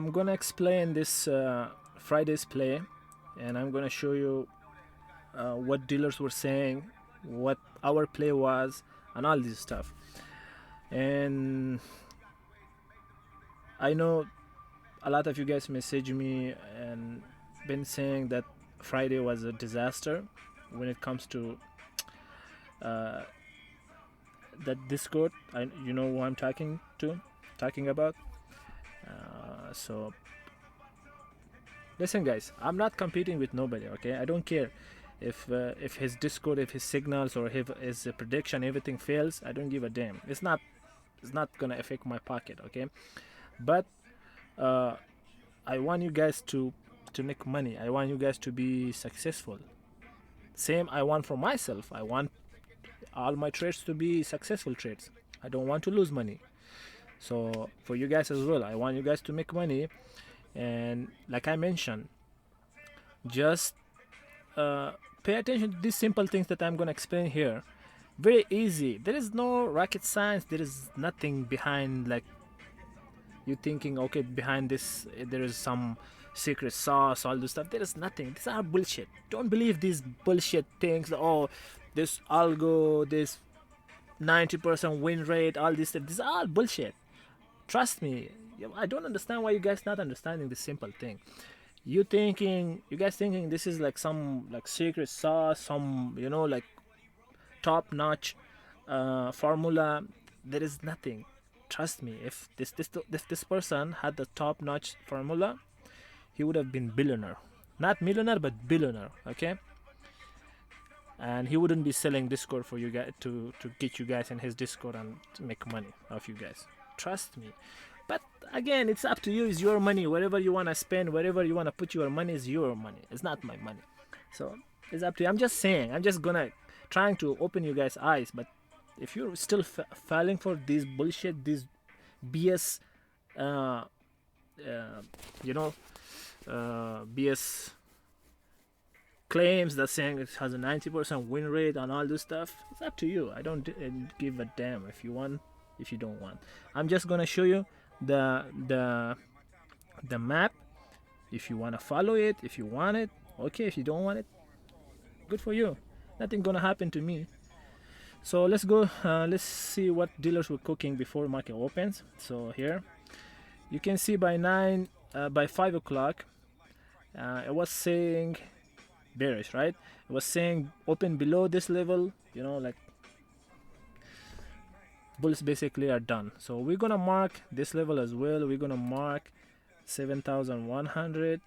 I'm gonna explain this Friday's play, and I'm gonna show you what dealers were saying, what our play was, and all this stuff. And I know a lot of you guys message me and been saying that Friday was a disaster when it comes to uh, that Discord. You know who I'm talking about. So listen, guys, I'm not competing with nobody. Okay, I don't care if his Discord, if his signals, or if his prediction, everything fails. I don't give a damn. It's not gonna affect my pocket. Okay, but uh, I want you guys to make money. I want you guys to be successful. Same I want for myself. I want all my trades to be successful trades. I don't want to lose money. So for you guys as well, I want you guys to make money. And like I mentioned, just pay attention to these simple things that I'm gonna explain here. Very easy. There is no rocket science. There is nothing behind, like, you thinking, okay, behind this there is some secret sauce, all this stuff. There is nothing. These are bullshit. Don't believe these bullshit things. Oh, this algo, this 90% win rate, all this stuff. These are all bullshit. Trust me. I don't understand why you guys not understanding this simple thing. You guys thinking this is like some like secret sauce, some like top notch formula. There is nothing. Trust me. If this person had the top notch formula, he would have been billionaire, not millionaire, but billionaire. Okay, and he wouldn't be selling Discord for you guys to get you guys in his Discord and to make money off you guys. Trust me. But again, it's up to you. It's your money. Wherever you want to spend, wherever you want to put your money is your money. It's not my money. So it's up to you. I'm just saying. I'm just gonna trying to open you guys' eyes. But if you're still falling for this bullshit, this BS, you know, BS claims that saying it has a 90% win rate and all this stuff, it's up to you. I don't give a damn if you want, if you don't want. I'm just gonna show you the map. If you want to follow it, if you want it, okay. If you don't want it, good for you. Nothing gonna happen to me. So let's go. Let's see what dealers were cooking before market opens. So here you can see by 5 o'clock, it was saying bearish, right? It was saying open below this level, like bulls basically are done. So we're gonna mark this level as well. We're gonna mark 7,100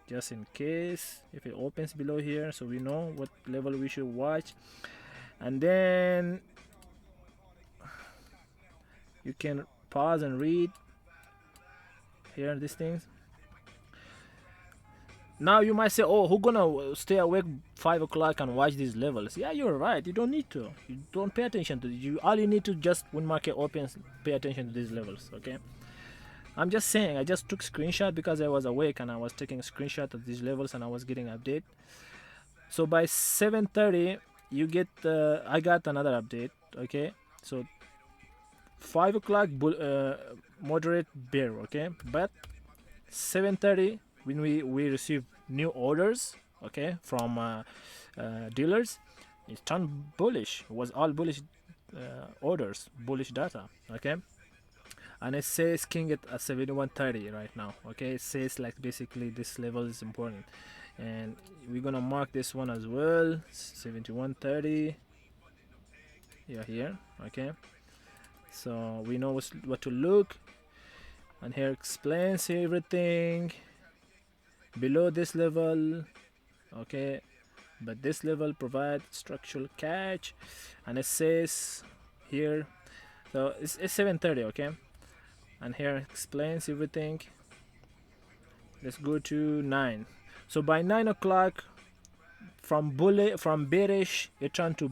just in case if it opens below here, so we know what level we should watch. And then you can pause and read here these things. Now you might say, oh, who gonna stay awake 5 o'clock and watch these levels? Yeah, you're right. You don't need to. You don't pay attention to you. All you need to just when market opens, pay attention to these levels. Okay. I'm just saying. I just took screenshot because I was awake and I was taking a screenshot of these levels and I was getting update. So by 7:30, you get. I got another update. Okay. So 5 o'clock moderate bear. Okay, but 7:30. When we receive new orders, okay, from dealers, it turned bullish. It was all bullish orders, bullish data, okay. And it says king at 71.30 right now, okay. It says like basically this level is important, and we're gonna mark this one as well, 71.30. Yeah, here, okay. So we know what to look, and here explains everything. Below this level, okay, but this level provides structural catch, and it says here, so it's 7:30, okay, and here explains everything. Let's go to 9. So by 9 o'clock, from bearish it turned to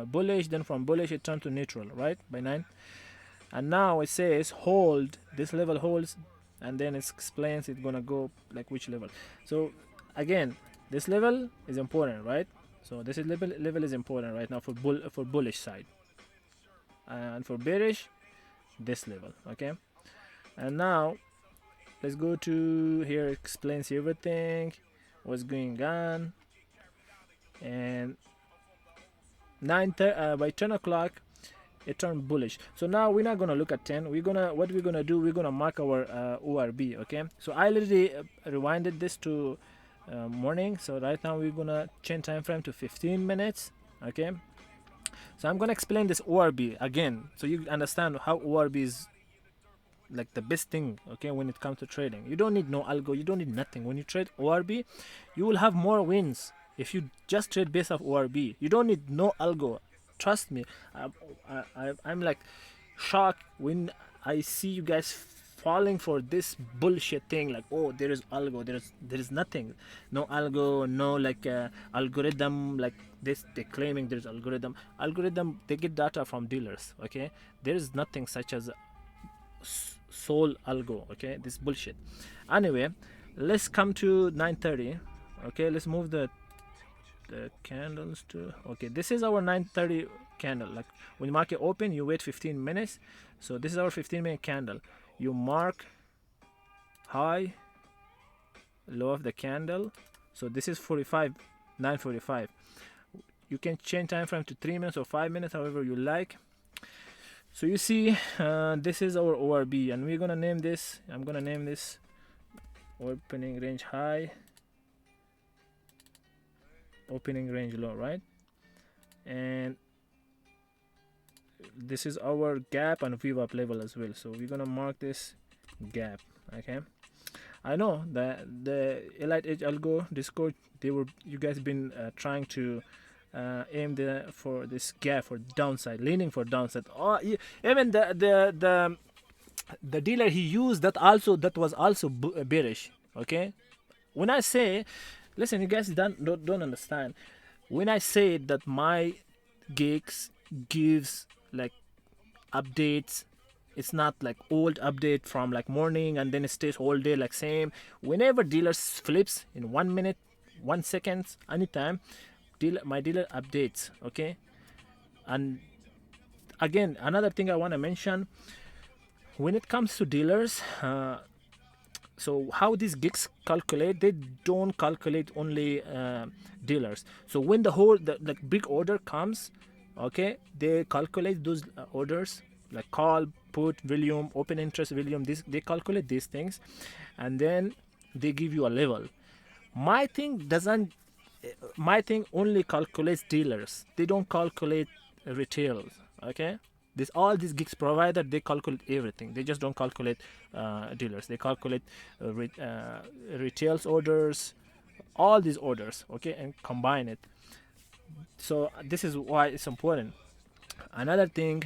bullish, then from bullish it turned to neutral, right? By 9, and now it says hold. This level holds, and then it explains it's gonna go like which level. So again, this level is important, right? So this is level is important right now for bullish side, and for bearish, this level, okay. And now let's go to here, explains everything what's going on. And by 10 o'clock it turned bullish. So now we're not gonna look at 10. What we're gonna do, we're gonna mark our ORB. Okay, so I already rewinded this to morning. So right now we're gonna change time frame to 15 minutes. Okay, so I'm gonna explain this ORB again so you understand how ORB is like the best thing. Okay, when it comes to trading, you don't need no algo, you don't need nothing. When you trade ORB, you will have more wins if you just trade based off ORB. You don't need no algo. Trust me, I'm like shocked when I see you guys falling for this bullshit thing. Like, oh, there is algo, there is nothing, no algo, no like algorithm. Like this, they're claiming there's algorithm. They get data from dealers. Okay, there is nothing such as sole algo. Okay, this bullshit. Anyway, let's come to 9:30. Okay, let's move the candles to, okay, this is our 9:30 candle. Like when market open, you wait 15 minutes. So this is our 15-minute candle. You mark high, low of the candle. So this is 9:45. You can change time frame to 3 minutes or 5 minutes, however you like. So you see, this is our ORB, and we're gonna name this, I'm gonna name this opening range high, opening range low, right? And this is our gap and view up level as well. So we're gonna mark this gap. Okay, I know that the Elite Edge Algo Discord, you guys been trying to aim for this gap for downside, leaning for downside. Oh, even the dealer he used that was also bearish. Okay, when I say, listen, you guys don't understand. When I say that my gigs gives like updates, it's not like old update from like morning and then it stays all day like same. Whenever dealer flips in 1 minute, 1 second, anytime, my dealer updates. Okay, and again, another thing I want to mention when it comes to dealers. So how these gigs calculate, they don't calculate only dealers. So when the big order comes, okay, they calculate those orders like call, put, volume, open interest volume. They calculate these things, and then they give you a level. My thing only calculates dealers. They don't calculate retailers. Okay, all these gigs provider, they calculate everything. They just don't calculate dealers. They calculate retails orders, all these orders. Okay, and combine it. So this is why it's important. Another thing,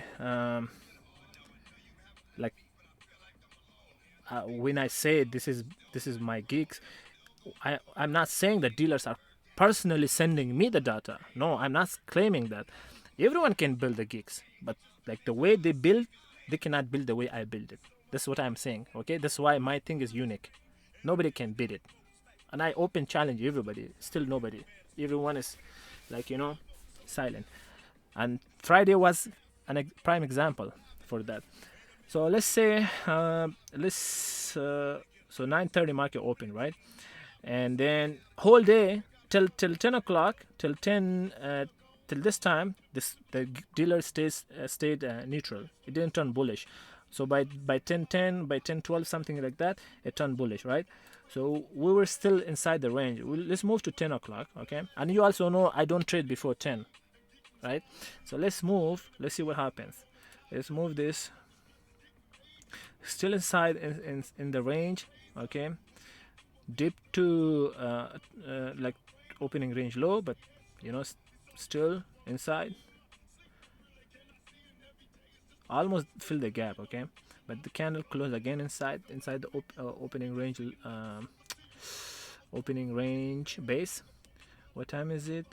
like when I say this is my gigs, I'm not saying that dealers are personally sending me the data. No, I'm not claiming that. Everyone can build the gigs, but like the way they build, they cannot build the way I build it. That's what I'm saying. Okay, that's why my thing is unique. Nobody can beat it, and I open challenge everybody. Still nobody. Everyone is like, silent. And Friday was a prime example for that. So let's say so 9:30 market open, right? And then whole day till 10 o'clock, till this time, the dealer stayed neutral. It didn't turn bullish. So by 10:10, by 10:12, something like that, it turned bullish, right? So we were still inside the range. Let's move to 10 o'clock, okay? And you also know I don't trade before 10, right? So let's move. Let's see what happens. Let's move this. Still inside in the range, okay? Dip to like opening range low, but still inside. Almost fill the gap, okay? But the candle closed again inside the opening range base. What time is it?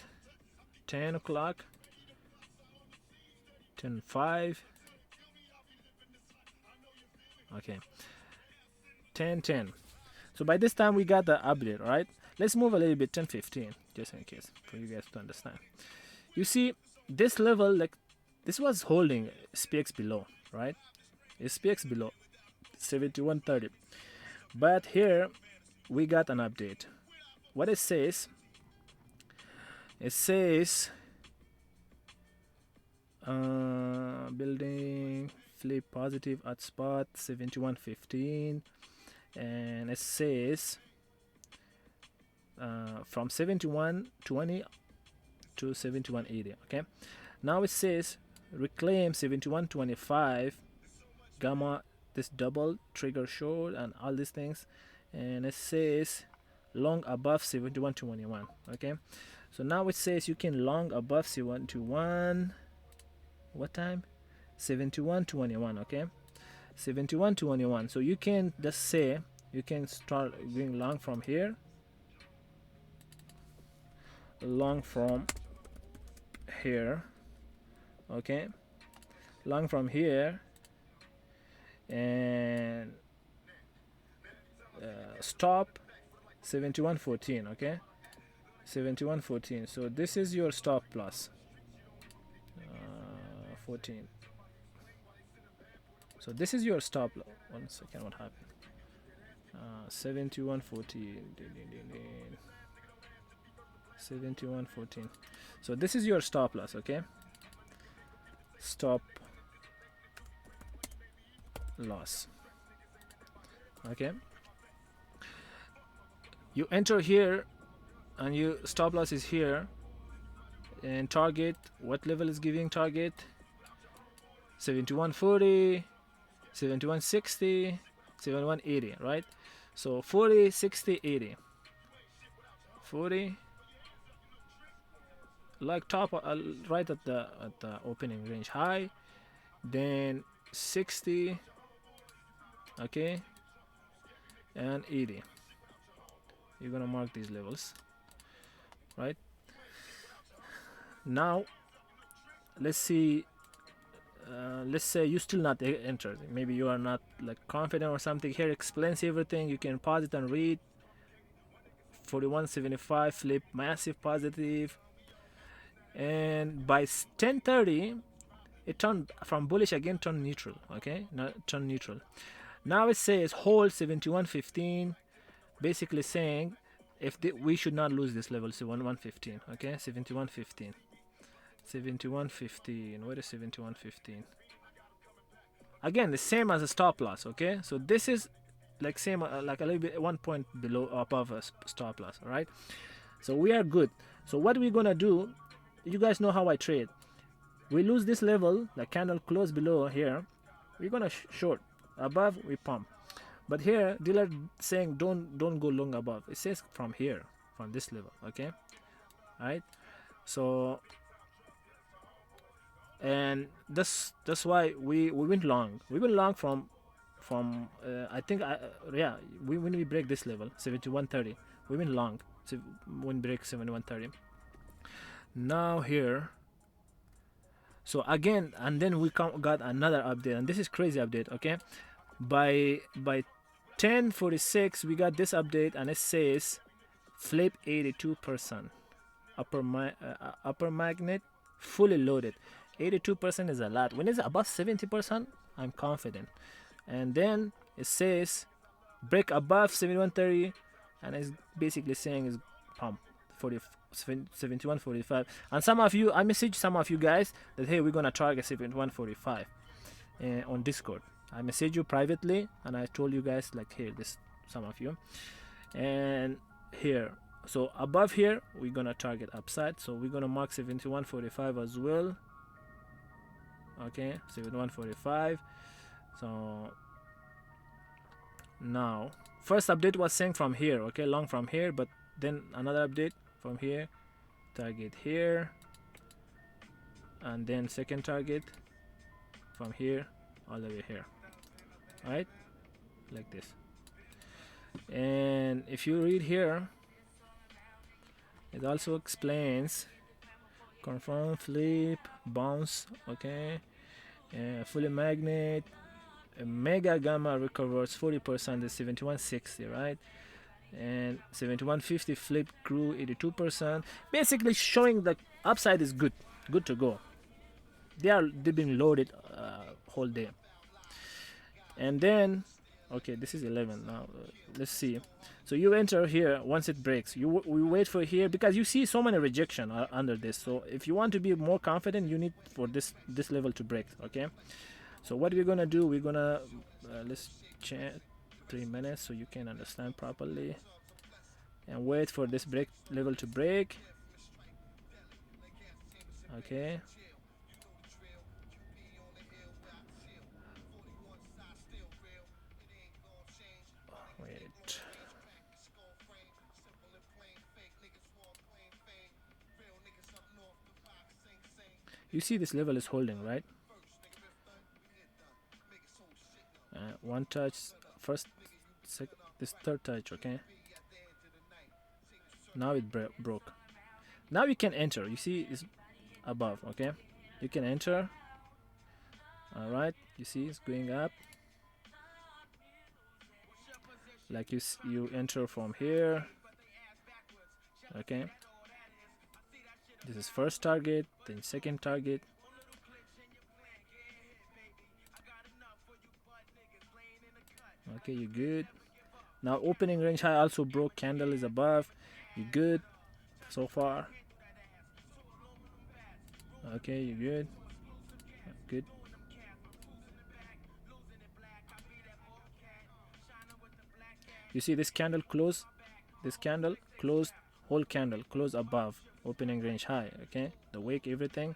10 o'clock. 10:05. Okay, 10:10. So by this time we got the update, right? Let's move a little bit, 10:15, just in case for you guys to understand. You see this level, like this was holding SPX below, right? SPX below 71.30. But here we got an update. What it says, building flip positive at spot 71.15, and it says from 71.20 to 71.80. Okay, now it says reclaim 71.25 gamma, this double trigger short and all these things, and it says long above 71.21. Okay, so now it says you can long above 71, what time, 71.21. Okay, 71.21. So you can just say you can start going long from here, long from here. Okay, long from here, and stop 71.14. Okay, 71.14. So this is your stop loss, 14. So this is your stop loss. 1 second, what happened? 71.14. 71.14. So this is your stop loss. Okay, stop loss. Okay, you enter here and you stop loss is here, and target, what level is giving target? 71.40, 71.60, 71.80, right? So 40, 60, 80, 40, like top right at the opening range high, then 60, okay, and 80. You're gonna mark these levels, right? Now let's see, let's say you still not entered, maybe you are not like confident or something. Here explains everything, you can pause it and read. 41.75 flip massive positive, and by 10:30 it turned from bullish again, turned neutral. Okay, now turn neutral. Now it says hold 71.15, basically saying if we should not lose this level, 71.15. Okay, 71.15, 71.15. What is 71.15? Again, the same as a stop loss. Okay, so this is like same, like a little bit 1 point below, above a stop loss. All right, so we are good. So what we're gonna do, you guys know how I trade. We lose this level, the candle close below here, we're gonna short. Above we pump, but here dealer saying don't go long above. It says from here, from this level. Okay, all right. So, and that's why we went long. We went long from I think yeah, when we break this level 71.30, we went long. So when break 71.30. Now here, so again, and then we got another update, and this is crazy update. Okay, by 10:46 we got this update, and it says flip 82%, upper magnet fully loaded. 82% is a lot. When it's above 70%, I'm confident. And then it says break above 71.30, and it's basically saying is pump 71.45. And some of you, I message some of you guys that hey, we're gonna target 71.45 on Discord. I message you privately, and I told you guys like here, this some of you, and here. So above here we're gonna target upside, so we're gonna mark 71.45 as well. Okay, 71.45. So now first update was saying from here, okay, long from here, but then another update from here, target here, and then second target from here all the way here, right, like this. And if you read here, it also explains confirm flip bounce. Okay, fully magnet, mega gamma recovers 40%, is 71.60, right, and 71.50 flip grew 82%, basically showing the upside is good to go. They've been loaded whole day. And then Okay, this is 11 now. Let's see. So you enter here once it breaks. We wait for here because you see so many rejection under this. So if you want to be more confident, you need for this level to break. Okay. So what we're gonna do? We're gonna let's change 3 minutes so you can understand properly and wait for this break level to break. Okay. Wait. You see this level is holding, right? One touch, first, this third touch, okay? Now it broke. Now you can enter. You see it's above, okay? You can enter. All right. You see it's going up. Like you enter from here, okay? This is first target, then second target. Okay, you good. Now opening range high also broke. Candle is above. You good so far. Okay, you good. Good. You see this candle close. This candle closed. Whole candle close above. Opening range high. Okay, the wick, everything.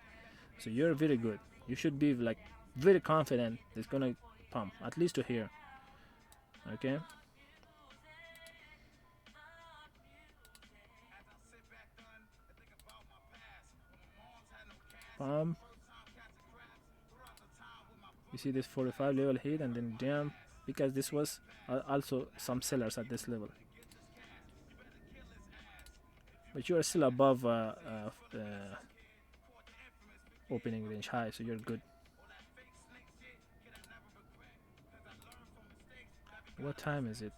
So you're very good. You should be like very confident it's gonna pump at least to here. Okay. Pump. You see this 45 level hit and then jump because this was also some sellers at this level. But you are still above opening range high, so you're good. What time is it?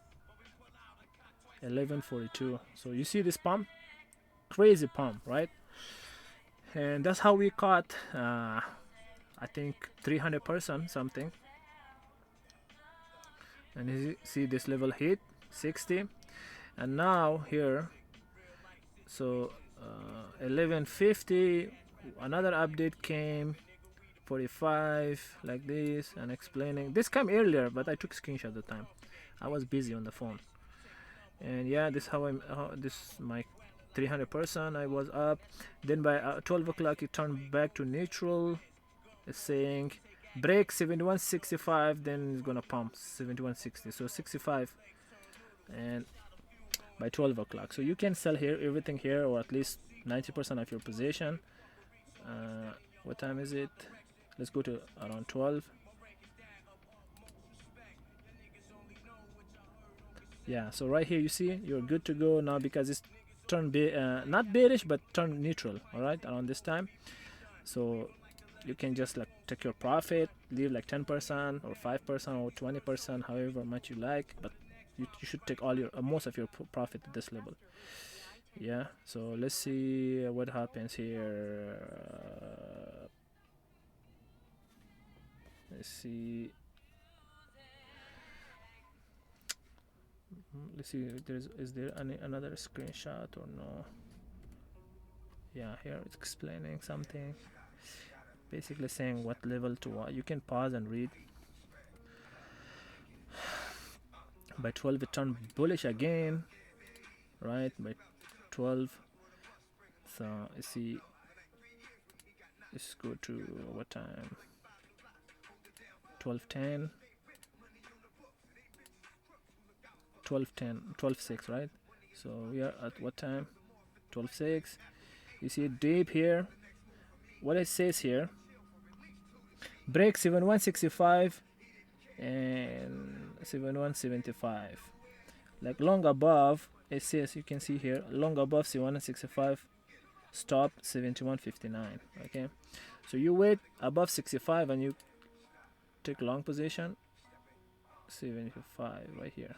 11:42. So you see this pump, crazy pump, right? And that's how we caught I think 300% something. And you see this level hit 60, and now here, so 11:50 another update came, 45 like this, and explaining this came earlier, but I took screenshot at the time. I was busy on the phone. And yeah, this how this my 300%. I was up. Then by 12 o'clock it turned back to neutral. It's saying break 71.65, then it's gonna pump 71.60, so 65. And by 12 o'clock, so you can sell here everything here, or at least 90% of your position. What time is it? Let's go to around 12. Yeah, so right here you see you're good to go now because it's turned not bearish but turned neutral. All right, around this time, so you can just like take your profit, leave like 10% or 5% or 20%, however much you like, but you should take all your most of your profit at this level. Yeah, so let's see what happens here. Let's see. Let's see if is there another screenshot or no. Yeah, here it's explaining something, basically saying what level to what. You can pause and read. By 12 it turned bullish again, right? By 12, so you see, let's go to what time? 12:10, 12:10, 12:06, right? So we are at what time? 12:06. You see a dip here. What it says here, break 71.65 and 71.75, like long above. It says, you can see here, long above 71.65, stop 71.59. Okay, so you wait above 65 and you take long position. 75 right here.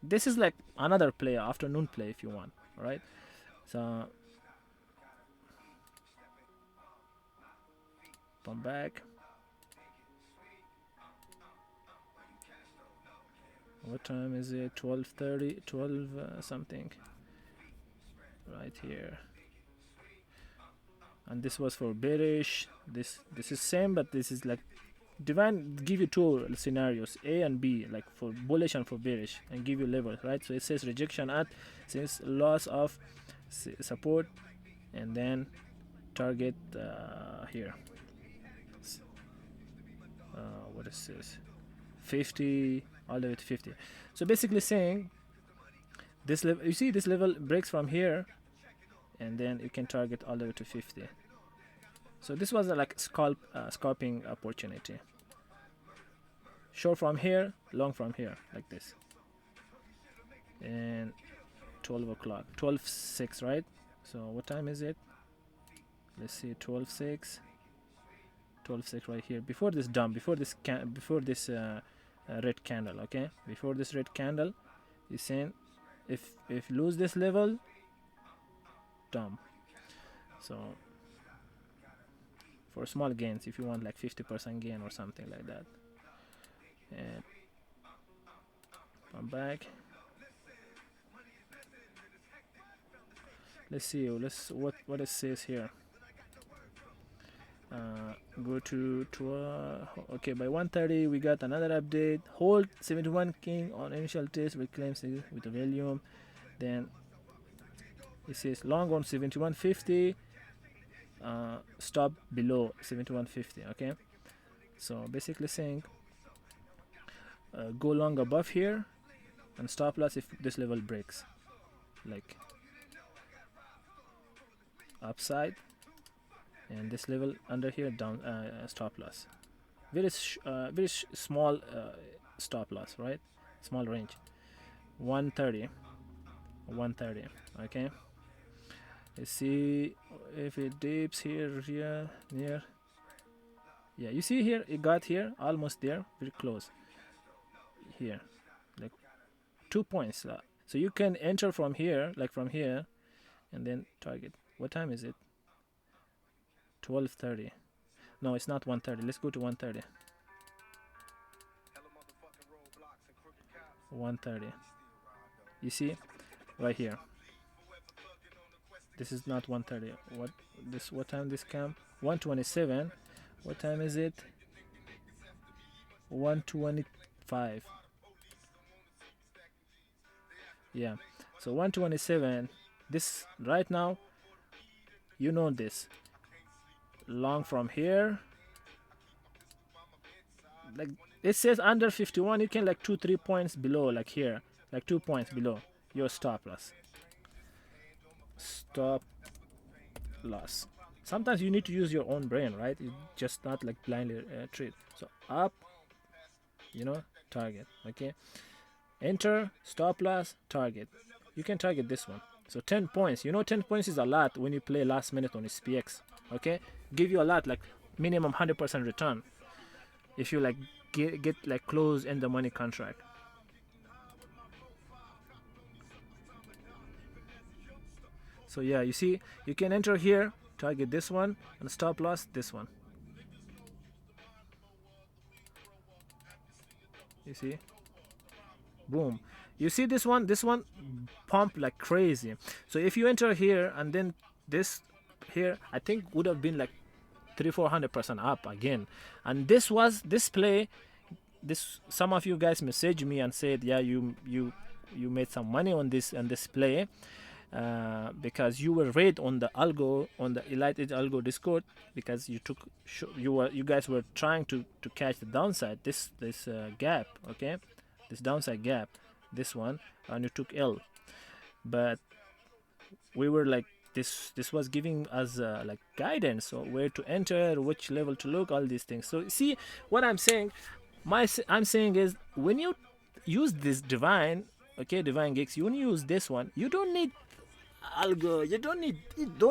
This is like another play, afternoon play if you want. All right, so come back. What time is it? 12:30, 12 something right here. And this was for bearish. This is same, but this is like divine give you two scenarios, A and B, like for bullish and for bearish, and give you levels, right? So it says rejection at, since loss of support, and then target here. What is this? 50 all the way to 50. So basically saying this level, you see this level breaks from here, and then you can target all the way to 50. So this was a like scalping opportunity. Short from here, long from here, like this. And 12 o'clock, 12:06, right? So what time is it? Let's see, 12:06. 12:06 right here. Before this dump, before this red candle, okay? Before this red candle, is saying if lose this level, dump. So for small gains, if you want like 50% gain or something like that, and come back. Let's see. What it says here. Go to okay, by 1:30 we got another update. Hold 71 king on initial test, reclaims it with the volume. Then it says long on 71.50, stop below 71.50. Okay, so basically saying go long above here and stop loss if this level breaks, like upside, and this level under here down, stop loss. Very small stop loss, right? Small range. 130. Okay, let's see if it dips here near. Yeah, you see here it got here, almost there, very close here, like 2 points. So you can enter from here, like from here, and then target. What time is it? 12:30. No, it's not 1:30. Let's go to 1:30. 1:30. You see, right here. This is not 1:30. What time this came? 1:27. What time is it? 1:25. Yeah. So 1:27. This right now. You know this. Long from here, like it says under 51, you can like 2-3 points below, like here, like 2 points below your stop loss. Sometimes you need to use your own brain, right? You just not like blindly trade. So up, target. Okay, enter, stop loss, target. You can target this one. So 10 points, 10 points is a lot when you play last minute on SPX. Okay, give you a lot, like minimum 100% return if you like get like close in the money contract. So yeah, you see, you can enter here, target this one, and stop loss this one. You see, boom. You see this one pump like crazy. So if you enter here and then this here, I think would have been like 300-400% up again. And this play, some of you guys messaged me and said, yeah, you made some money on this play, because you were raid on the algo, on the Elite Edge algo Discord, because you guys were trying to catch the downside, this gap, okay, this downside gap, this one, and you took L. But we were like, this was giving us like guidance, so where to enter, which level to look, all these things. So see what I'm saying. I'm saying is, when you use this divine gigs, you use this one, you don't need algo, you don't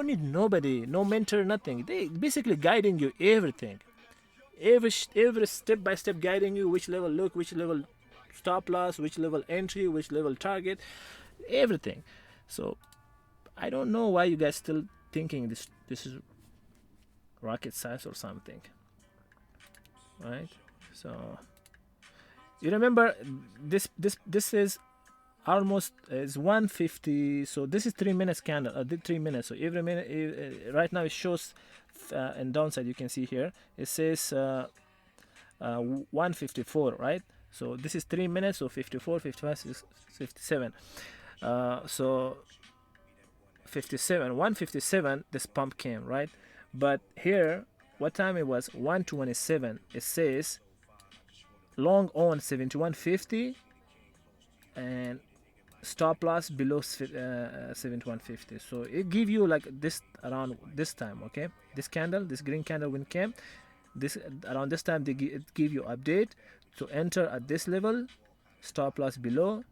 need nobody, no mentor, nothing. They basically guiding you everything, every step by step, guiding you which level look, which level stop loss, which level entry, which level target, everything. So I don't know why you guys still thinking this is rocket science or something, right? So You remember this is almost is 150. So this is 3 minutes candle. Did 3 minutes. So every minute right now it shows in downside. You can see here it says 154, right? So this is 3 minutes. So 54, 55, 57. So 57, 157. This pump came, right? But here, what time it was? 127. It says long on 71.50 and stop loss below 71.50. So it give you like this around this time, okay? This candle, this green candle when came, this around this time it give you update to enter at this level, stop loss below,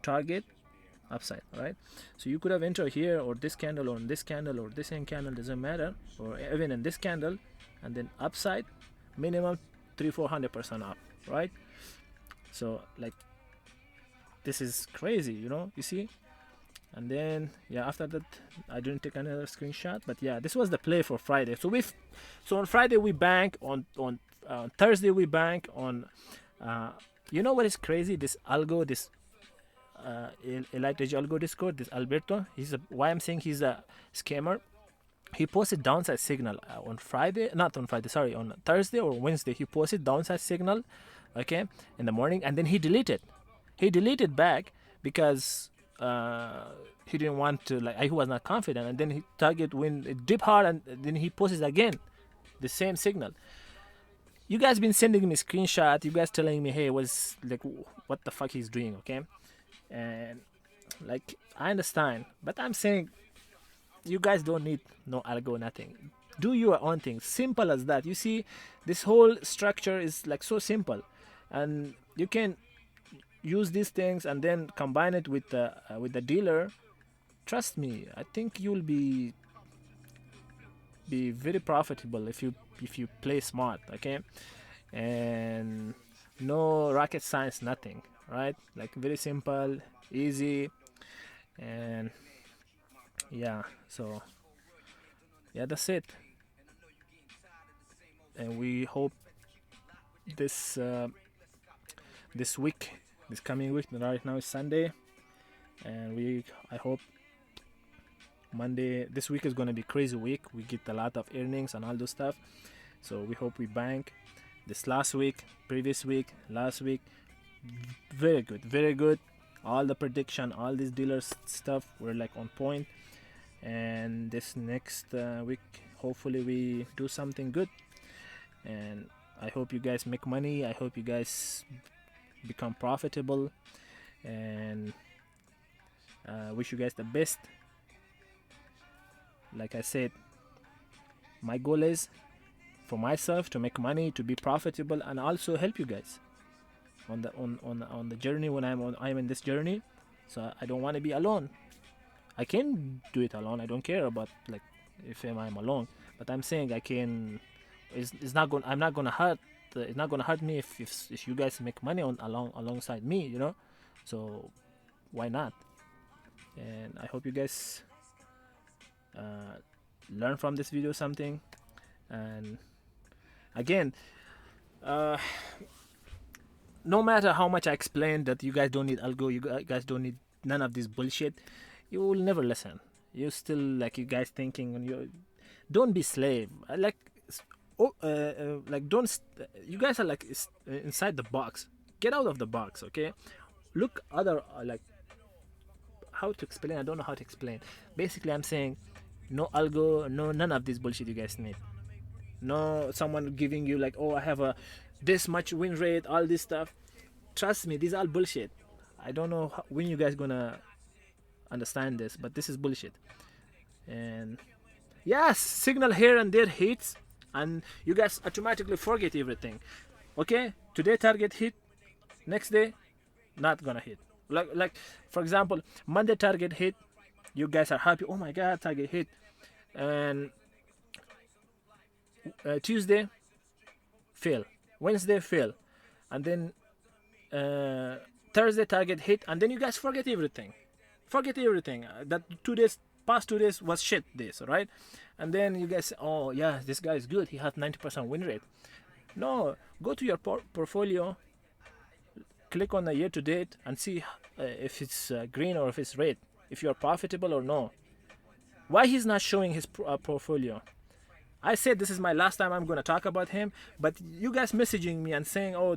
target upside, right? So you could have entered here or this candle or this candle or this candle, doesn't matter, or even in this candle, and then upside minimum 300-400% up, right? So like this is crazy, you know, you see. And then yeah, after that I didn't take another screenshot, but yeah, this was the play for Friday. So on Friday we bank, on Thursday we bank on you know what is crazy, this Algo, this Elite Algo Discord, this Alberto, why I'm saying he's a scammer. He posted downside signal on Friday, not on Friday, sorry, on Thursday or Wednesday. He posted downside signal, okay, in the morning, and then he deleted back because he didn't want to, like, he was not confident, and then he target when it dip hard, and then he posted again the same signal. You guys been sending me screenshot, you guys telling me, hey, was like what the fuck he's doing, okay? And like I understand, but I'm saying you guys don't need no algo, nothing. Do your own thing, simple as that. You see, this whole structure is like so simple, and you can use these things and then combine it with the dealer. Trust me, I think you'll be very profitable if you play smart, okay? And no rocket science, nothing, right? Like very simple, easy, and yeah. So yeah, that's it. And we hope this this week, this coming week, right now is Sunday, and I hope Monday, this week is going to be crazy week. We get a lot of earnings and all those stuff, so we hope we bank. This last week, previous week, last week, very good. All the prediction, all these dealers stuff were like on point. And this next week, hopefully we do something good, and I hope you guys make money. I hope you guys become profitable, and wish you guys the best. Like I said, my goal is for myself to make money, to be profitable, and also help you guys on the journey when I'm in this journey. So I don't want to be alone. I can do it alone. I don't care about like if I'm alone, but I'm saying I can. It's not going. I'm not gonna hurt. It's not gonna hurt me if you guys make money alongside me. You know, so why not? And I hope you guys learn from this video something. And again, no matter how much I explain that you guys don't need algo, you guys don't need none of this bullshit, you will never listen. You still like, you guys thinking, when you don't be slave. Like don't. You guys are like inside the box. Get out of the box, okay? Look other like, how to explain? I don't know how to explain. Basically, I'm saying no algo, no none of this bullshit you guys need. No someone giving you like, oh, I have a this much win rate, all this stuff. Trust me, these are all bullshit. I don't know when you guys gonna understand this, but this is bullshit. And yes, signal here and there hits, and you guys automatically forget everything. Okay, today target hit, next day not gonna hit. Like for example, Monday target hit, you guys are happy, oh my god, target hit. And Tuesday fail, Wednesday fail, and then Thursday target hit, and then you guys forget everything. That past 2 days was shit days, right? And then you guys, oh yeah, this guy is good, he has 90% win rate. No, go to your portfolio, click on the year to date and see if it's green or if it's red, if you're profitable or no. Why he's not showing his portfolio? I said this is my last time I'm gonna talk about him, but you guys messaging me and saying, oh,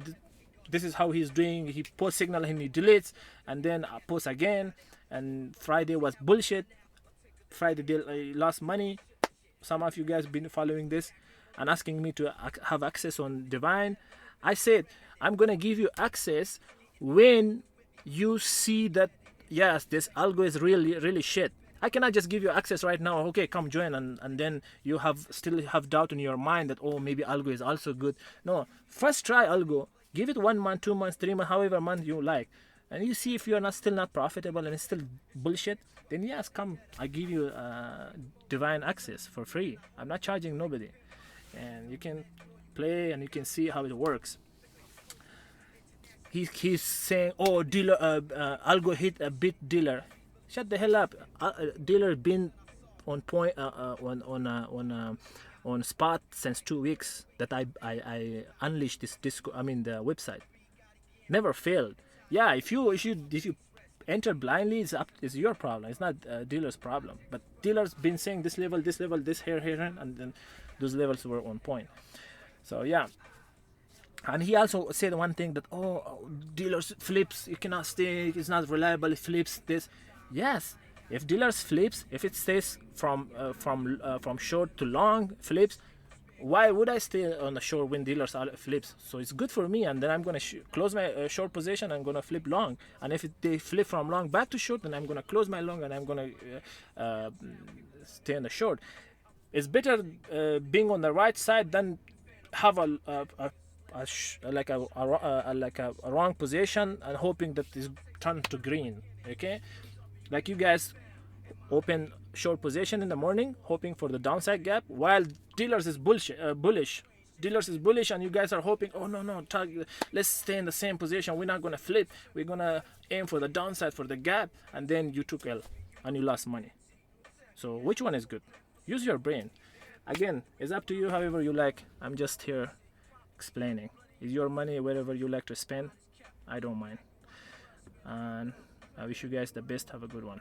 this is how he's doing. He posts signal and he deletes, and then posts again. And Friday was bullshit. Friday they lost money. Some of you guys been following this and asking me to have access on Divine. I said I'm gonna give you access when you see that yes, this algo is really shit. I cannot just give you access right now. Okay, come join, and then you still have doubt in your mind that, oh, maybe algo is also good. No, first try algo. Give it 1 month, 2 months, 3 months, however month you like, and you see if you are not still not profitable and it's still bullshit. Then yes, come. I give you Divine access for free. I'm not charging nobody, and you can play and you can see how it works. He's saying, oh, dealer, algo hit a bit dealer. Shut the hell up. Dealer been on point on spot since 2 weeks that I unleashed this disco. I mean the website never failed. Yeah, if you enter blindly, it's your problem. It's not dealer's problem. But dealers been saying this level, this here, and then those levels were on point. So yeah. And he also said one thing that, oh, dealers flips, you cannot stay, it's not reliable, it flips this. Yes, if dealers flips, if it stays from short to long flips, why would I stay on the short when dealers are flips? So it's good for me, and then I'm gonna close my short position. I'm gonna flip long, and if they flip from long back to short, then I'm gonna close my long and I'm gonna stay on the short. It's better being on the right side than have a wrong position and hoping that it's turned to green. Okay, like you guys open short position in the morning hoping for the downside gap, while dealers is bullish. Dealers is bullish, and you guys are hoping, oh no, let's stay in the same position, we're not gonna flip, we're gonna aim for the downside, for the gap, and then you took L and you lost money. So which one is good? Use your brain. Again, it's up to you, however you like. I'm just here explaining. Is your money wherever you like to spend. I don't mind, and I wish you guys the best. Have a good one.